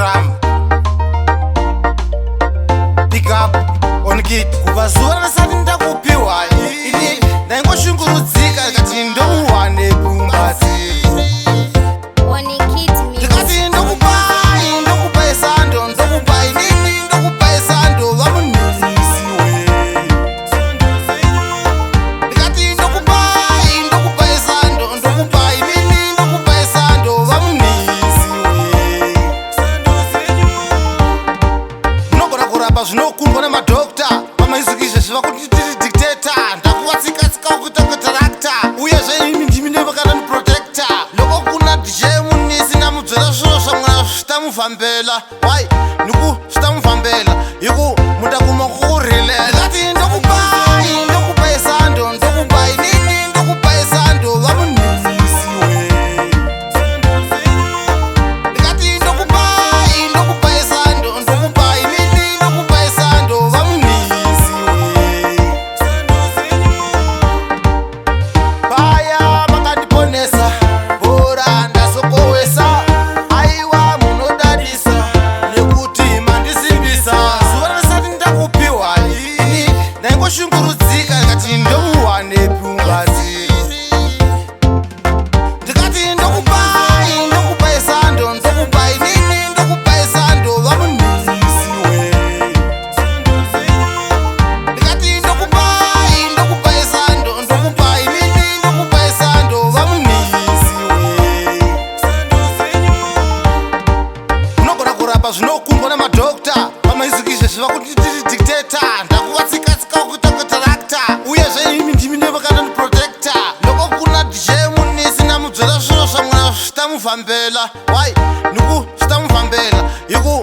drum. Pick up on kit. Kuvazuva rasati ndakupiwa ini ndaingoshungurudzika kati ndouwane pumbazi. Ndikati ndokupai ndokupai sando ndokupai nini ndokupai sando vamunisiwe. Ndikati ndokupai ndokupai sando ndokupai nini ndokupai sando vamunisiwe. Munogona kurapa zvinokundwa nemadhokta pamaizikizve zviva kuti tiri dictator. Ndakuvatsikatsika kuita katarakta uyezve imi ndimi nevakana muprotector. Loko kuna dj munisi namudzora zviro zvamwana zvitamuvhambela wai niku zvitamuvhambela iku mundakuma kukurelela. Ndikati ndokupai ndokupai sando ndokupai nini ndokupai sando vamunisiwe. Ndikati ndokupai ndokupai sando ndokupai nini ndokupai sando vamunisiwe. Paya makandiponesa bora ndazokowesa aiwa munodadisa nekuti mandisimbisa. Zuva rasati ndakupiwa ini ndaingoshungurudzika kati ndouwane pumbazi. Ndikati ndokupai ndokupai sando ndokupai nini ndokupai sando vamunisiwe. Ndikati ndokupai ndokupai sando ndokupai nini ndokupai sando vamunisiwe. Munogona kurapa zvinokundwa nemadhokta pamaizikizve zviva kuti tiri dictator. Ndakuvatsikatsika kuita katarakta uyezve imi ndimi nevakana muprotector. Loko kuna dj munisi namudzora zviro zvamwana zvitamuvhambela wai niku zvitamuvhambela iku